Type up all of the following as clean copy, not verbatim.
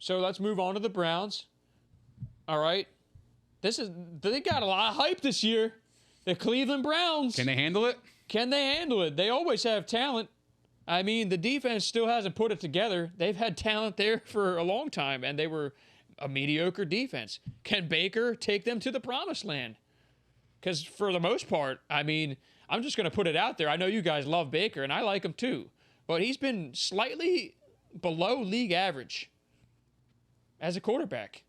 So let's move on to the Browns. All right. They got a lot of hype this year. The Cleveland Browns. Can they handle it? Can they handle it? They always have talent. I mean, the defense still hasn't put it together. They've had talent there for a long time, and they were a mediocre defense. Can Baker take them to the promised land? Because for the most part, I mean, I'm just going to put it out there. I know you guys love Baker, and I like him too. But he's been slightly below league average as a quarterback.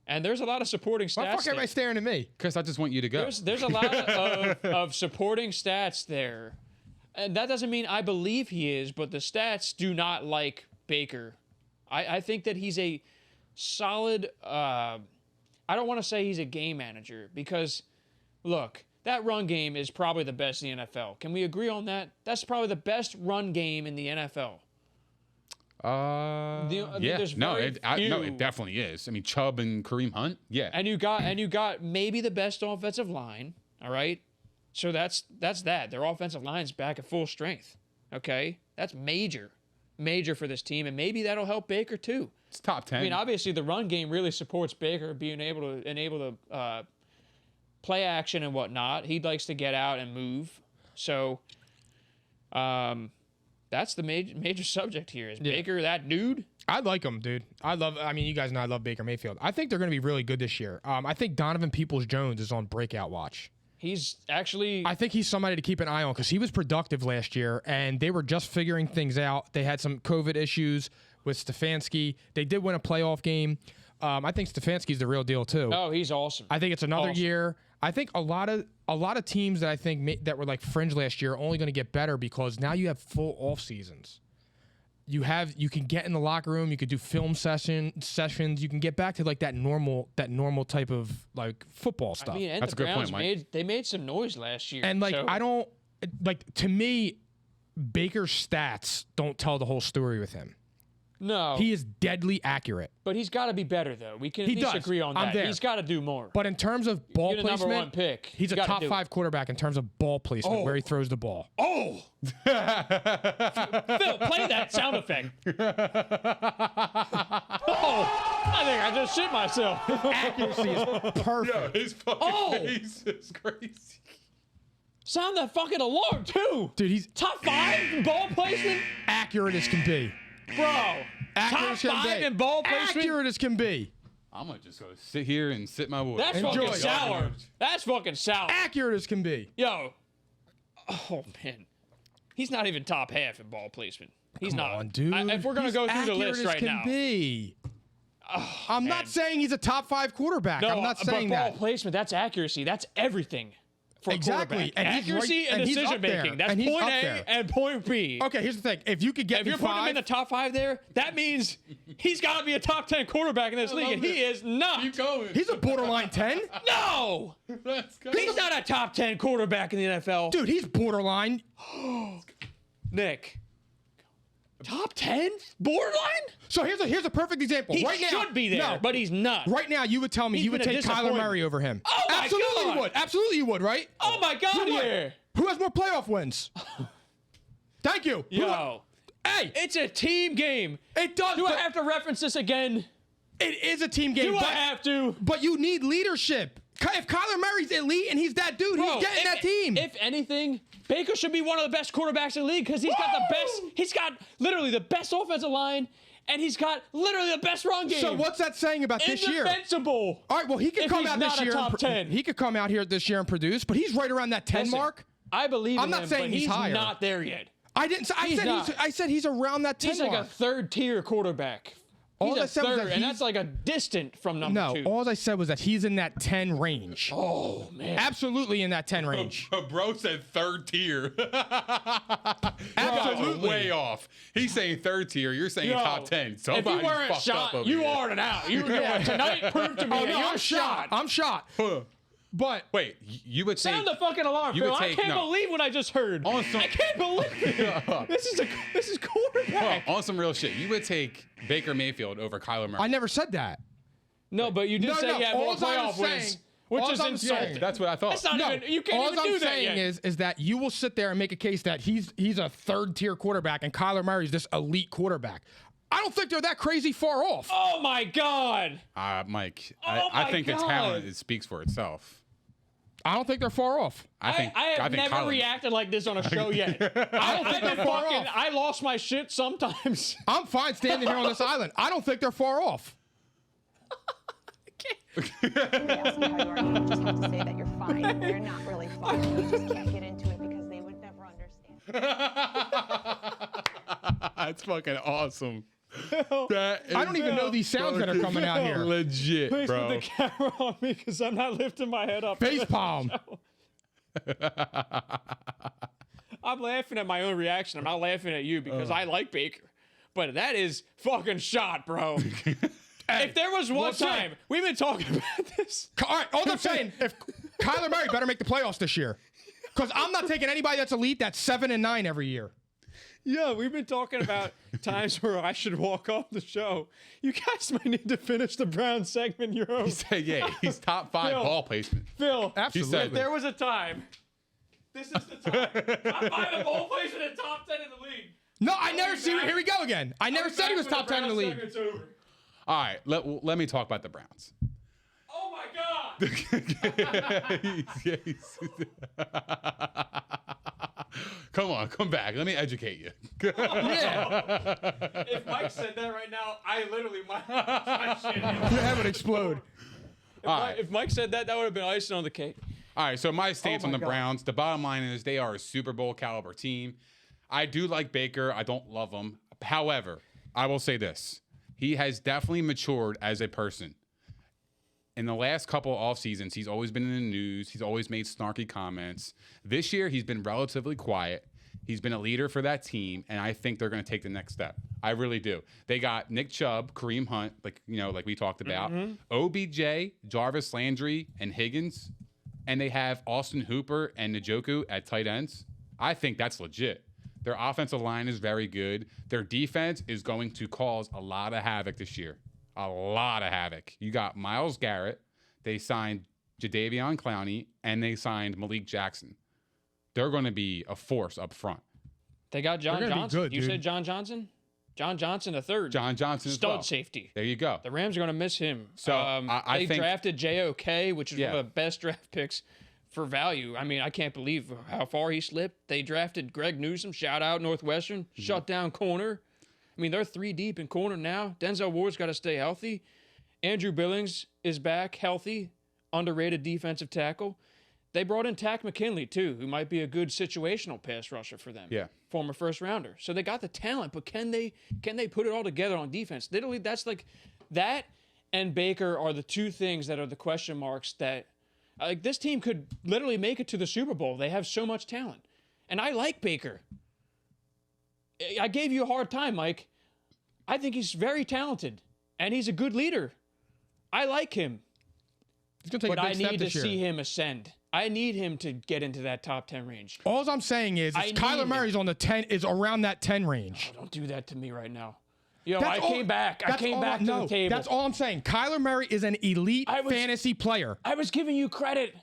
And there's a lot of supporting stats. Why the fuck everybody staring at me? Because I just want you to go. There's a lot of supporting stats there. And that doesn't mean I believe he is, but the stats do not like Baker. I think that he's a solid, I don't want to say he's a game manager because, look, that run game is probably the best in the NFL. Can we agree on that? That's probably the best run game in the NFL. Yeah. No, it definitely is. I mean, Chubb and Kareem Hunt, yeah. And you got maybe the best offensive line, all right? So that's that. Their offensive line's back at full strength, okay? That's major for this team, and maybe that'll help Baker too. It's top 10. I mean, obviously the run game really supports Baker being able to play action and whatnot. He likes to get out and move. So, that's the major subject here. Is Baker that dude? I like him, dude. I mean, you guys know I love Baker Mayfield. I think they're going to be really good this year. I think Donovan Peoples-Jones is on breakout watch. He's actually... I think he's somebody to keep an eye on because he was productive last year, and they were just figuring things out. They had some COVID issues with Stefanski. They did win a playoff game. I think Stefanski's the real deal, too. Oh, he's awesome. I think it's another year. I think a lot of teams that I think that were like fringe last year are only going to get better because now you have full off seasons. You can get in the locker room. You could do film sessions. You can get back to like that normal type of like football stuff. I mean, and that's the a good Browns point, Mike. They made some noise last year. And like I don't like to me, Baker's stats don't tell the whole story with him. No, he is deadly accurate. But he's got to be better though. We can at least agree on that. He's got to do more. But in terms of ball You're the placement, number one pick. He's a top 5 quarterback in terms of ball placement where he throws the ball. Oh, Phil, play that sound effect. I think I just shit myself. Accuracy is perfect. Yo, his fucking face is crazy. Sound that fucking alarm too, dude. He's top 5 in ball placement. Accurate as can be. Bro, top 5 in ball placement? Accurate as can be. I'm going to just go sit here and sip my water. That's fucking sour. That's fucking sour. Accurate as can be. Yo. Oh, man. He's not even top half in ball placement. He's not. Come on, dude. If we're going to go through the list right now. Be. I'm not saying he's a top 5 quarterback. No, I'm not saying that. Ball placement, that's accuracy. That's everything. Exactly. And accuracy and decision making. That's point A and point B. Okay, here's the thing. If you could get if you're putting him in the top 5 there, that means he's got to be a top 10 quarterback in this league, and he is not. Keep going. He's a borderline 10. No. He's not a top 10 quarterback in the NFL. Dude, he's borderline. Nick. Top 10? Borderline? So here's a perfect example. He right now, should be there, but he's not. Right now, you would tell me you would take Kyler Murray over him. Oh, my Absolutely God. You would. Absolutely you would, right? Oh, my God, yeah. Who has more playoff wins? Thank you. Yo. Hey. It's a team game. It does. Do I have to reference this again? It is a team game. Do I have to? But you need leadership. If Kyler Murray's elite and he's that dude, he's getting that team. If anything, Baker should be one of the best quarterbacks in the league because he's got the best. He's got literally the best offensive line, and he's got literally the best run game. So what's that saying about this year? Indefensible. All right, well he could come out this year. Top 10. He could come out here this year and produce, but he's right around that 10 mark. I believe. I'm not saying he's higher. Not there yet. I didn't. I said he's around that 10 mark. He's like a 3rd tier quarterback. He's a third, and that's like a distant from number 2. No, all I said was that he's in that 10 range. Oh, man. Absolutely in that 10 range. Bro said 3rd tier. Absolutely. Way off. He's saying 3rd tier. You're saying top 10. Somebody's if you weren't fucked shot, up over you here. are it out. Tonight proved to me that you're shot. I'm shot. But wait, you would take... Sound the fucking alarm, Phil. I can't believe what I just heard. I can't believe it. This is quarterback. On some real shit, you would take Baker Mayfield over Kyler Murray. I never said that. No, but you did say he had more playoff wins, which is insulting. That's what I thought. That's not even, you can't even do that yet. All I'm saying is that you will sit there and make a case that he's a 3rd tier quarterback and Kyler Murray's this elite quarterback. I don't think they're that crazy far off. Oh my God. Mike, Oh I my think the God. talent it speaks for itself. I don't think they're far off. I have never Kyler- reacted like this on a show yet. I don't think they're far off. I lost my shit sometimes. I'm fine standing here on this island. I don't think they're far off. We ask you how you are, you just have to say that you're fine. You're not really fine. You just can't get into it because they would never understand. That's fucking awesome. I don't even know these sounds that are coming out here. Legit, Please bro. put the camera on me because I'm not lifting my head up. Face palm. I'm laughing at my own reaction. I'm not laughing at you because I like Baker. But that is fucking shot, bro. If there was one time, we've been talking about this. All right, all I'm saying, if Kyler Murray better make the playoffs this year. Because I'm not taking anybody that's elite that's 7-9 every year. Yeah, we've been talking about times where I should walk off the show. You guys might need to finish the Browns segment your own. He said, yeah, he's top 5 Phil. ball placement. Phil, Absolutely. if there was a time, this is the time. Top 5 ball placement in top 10 in the league. No, I never see. Here we go again. I never said he was top 10 in the league. Segment's over. All right, let me talk about the Browns. Oh my God. Come on, come back. Let me educate you. Yeah. If Mike said that right now, I literally might my shit. Your head would explode. If Mike said that, that would have been icing on the cake. All right, so my stance on the God. Browns, the bottom line is they are a Super Bowl caliber team. I do like Baker. I don't love him. However, I will say this. He has definitely matured as a person. In the last couple of off seasons, he's always been in the news. He's always made snarky comments. This year, he's been relatively quiet. He's been a leader for that team, and I think they're going to take the next step. I really do. They got Nick Chubb, Kareem Hunt, like we talked about, OBJ, Jarvis Landry, and Higgins, and they have Austin Hooper and Njoku at tight ends. I think that's legit. Their offensive line is very good. Their defense is going to cause a lot of havoc this year. A lot of havoc. You got Myles Garrett. They signed Jadeveon Clowney, and they signed Malik Jackson. They're going to be a force up front. They got John They're gonna be Johnson. good, You dude. said John Johnson? John Johnson III. John Johnson as Stud well. safety. There you go. The Rams are going to miss him. So, I they think- drafted JOK, which is Yeah. one of the best draft picks for value. I mean, I can't believe how far he slipped. They drafted Greg Newsome, shout out Northwestern, shut down corner. I mean, they're 3 deep in corner now. Denzel Ward's got to stay healthy. Andrew Billings is back healthy, underrated defensive tackle. They brought in Tack McKinley, too, who might be a good situational pass rusher for them. Yeah. Former first rounder. So they got the talent, but can they put it all together on defense? Literally, that's like that and Baker are the two things that are the question marks that like this team could literally make it to the Super Bowl. They have so much talent. And I like Baker. I gave you a hard time, Mike. I think he's very talented and he's a good leader. I like him. He's gonna take But a I big step need to this year. see him ascend. I need him to get into that top 10 range. All I'm saying is I need Kyler him. Murray's on the 10 is around that 10 range. Don't do that to me right now. Yo, That's I all- came back. I that's came all- back to no, the table. That's all I'm saying. Kyler Murray is an elite I was- fantasy player. I was giving you credit.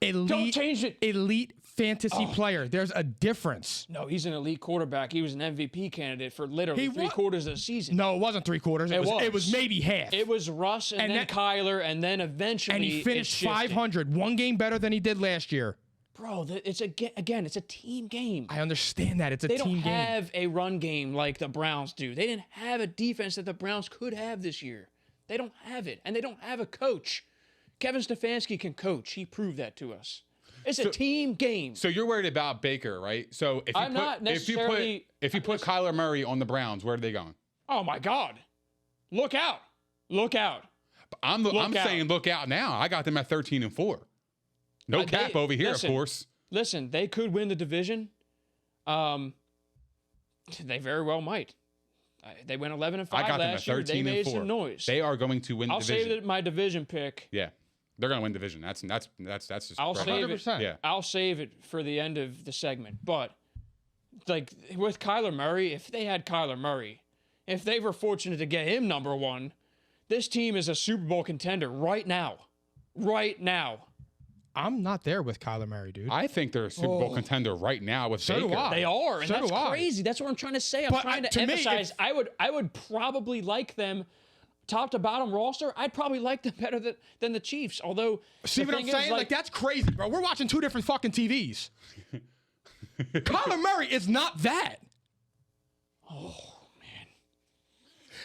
Elite, Don't change it. Elite fantasy player. There's a difference. No, he's an elite quarterback. He was an MVP candidate for literally He three wa- quarters of the season. No, it wasn't 3/4. It was. was maybe half. It was Russ and then that- Kyler, and then eventually and he it finished shifted. 500, one game better than he did last year. Bro, it's again, it's a team game. I understand that. It's a They team don't game. have a run game like the Browns do. They didn't have a defense that the Browns could have this year. They don't have it, and they don't have a coach. Kevin Stefanski can coach. He proved that to us. It's a team game. So you're worried about Baker, right? So if you I'm not necessarily- if you put Kyler Murray on the Browns, where are they going? Oh my God! Look out! Look out! I'm out. saying look out now. I got them at 13-4. No cap over here, listen, of course. Listen, they could win the division. They very well might. They went 11-5 I got them at last year. They 13-4. made some noise. They are going to win the I'll division. save it my division pick. Yeah, they're going to win division. That's just. I'll right. save it. 100%. Yeah. I'll save it for the end of the segment. But like with Kyler Murray, if they had Kyler Murray, if they were fortunate to get him number one, this team is a Super Bowl contender right now. Right now. I'm not there with Kyler Murray, dude. I think they're a Super Bowl contender right now with So do Baker. I. They are, and So that's do I. crazy. That's what I'm trying to say. I'm But trying to to me, emphasize. I would probably like them top to bottom roster. I'd probably like them better than the Chiefs. Although, See the what I'm thing is, saying? Like, that's crazy, bro. We're watching two different fucking TVs. Kyler Murray is not that.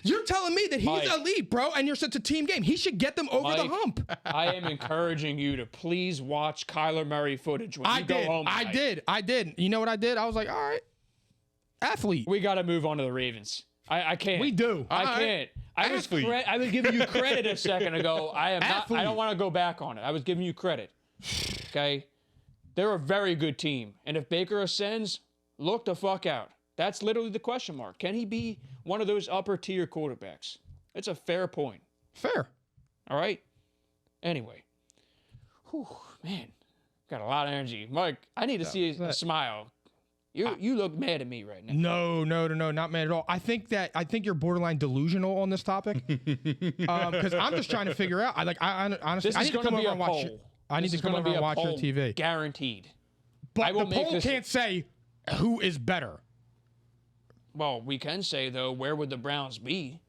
You're telling me that he's Mike. elite, bro, and you're such a team game. He should get them over the Mike, hump. I am encouraging you to please watch Kyler Murray footage when you go home. I tonight. did. You know what I did? I was like, all right, athlete. We got to move on to the Ravens. I can't. We do. I All right. can't. I was giving you credit a second ago. I am not. I Athlete. don't want to go back on it. I was giving you credit. Okay, they're a very good team, and if Baker ascends, look the fuck out. That's literally the question mark. Can he be one of those upper tier quarterbacks? It's a fair point. Fair. All right. Anyway, whew, man, got a lot of energy, Mike. I need to see a smile. You look mad at me right now. No, not mad at all. I think you're borderline delusional on this topic. Because I'm just trying to figure out. I honestly, This I is need to going to come be over a and watch. poll. I need This to is come gonna over be and a watch your poll, TV. guaranteed. But I will the make poll this- can't say who is better. Well, we can say though, where would the Browns be?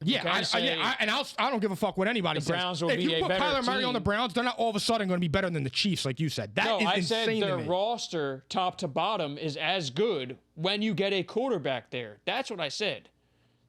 Yeah, can say I don't give a fuck what anybody says. Browns will if be you a put better Kyler Murray on the team. Browns, they're not all of a sudden going to be better than the Chiefs, like you said. That No, is I said insane to their me. roster, top to bottom, is as good when you get a quarterback there. That's what I said.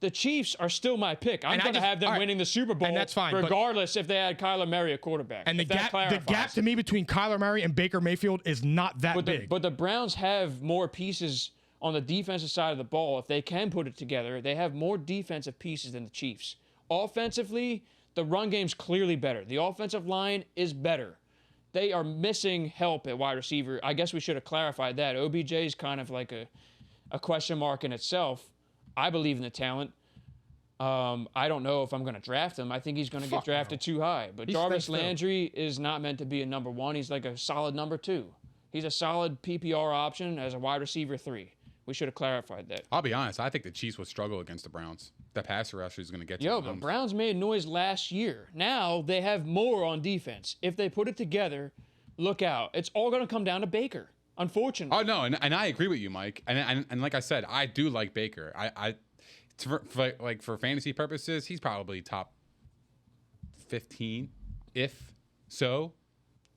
The Chiefs are still my pick. I'm And I going to just- have them all right, winning the Super Bowl, and that's fine, but- regardless if they had Kyler Murray at quarterback. And the If that gap clarifies. to me between Kyler Murray and Baker Mayfield is not that big. But the Browns have more pieces on the defensive side of the ball. If they can put it together, they have more defensive pieces than the Chiefs. Offensively, the run game's clearly better. The offensive line is better. They are missing help at wide receiver. I guess we should have clarified that. OBJ is kind of like a question mark in itself. I believe in the talent. I don't know if I'm going to draft him. I think he's going to get Fuck drafted too high. But He Jarvis stinks, too. Landry is not meant to be a number one. He's like a solid number two. He's a solid PPR option as a wide receiver 3. We should have clarified that. I'll be honest. I think the Chiefs would struggle against the Browns. The passer rusher is going to get to Yo, them. the Browns made noise last year. Now they have more on defense. If they put it together, look out. It's all going to come down to Baker, unfortunately. Oh no, and I agree with you, Mike. And like I said, I do like Baker. For fantasy purposes, he's probably top 15, if so.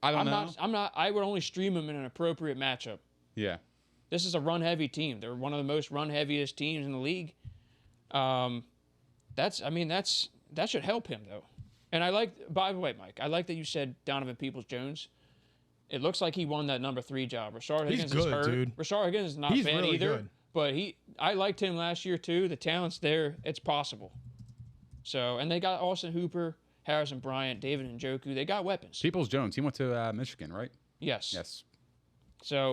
I don't know. I would only stream him in an appropriate matchup. Yeah. This is a run-heavy team. They're one of the most run-heaviest teams in the league. That should help him though. And I like, by the way, Mike, I like that you said Donovan Peoples-Jones. It looks like he won that number 3 job. Rashard Higgins is good, hurt. dude. Rashard Higgins is not He's bad really either. good. But I liked him last year too. The talent's there. It's possible. So, and they got Austin Hooper, Harrison Bryant, David Njoku. They got weapons. Peoples-Jones, he went to Michigan, right? Yes. Yes. So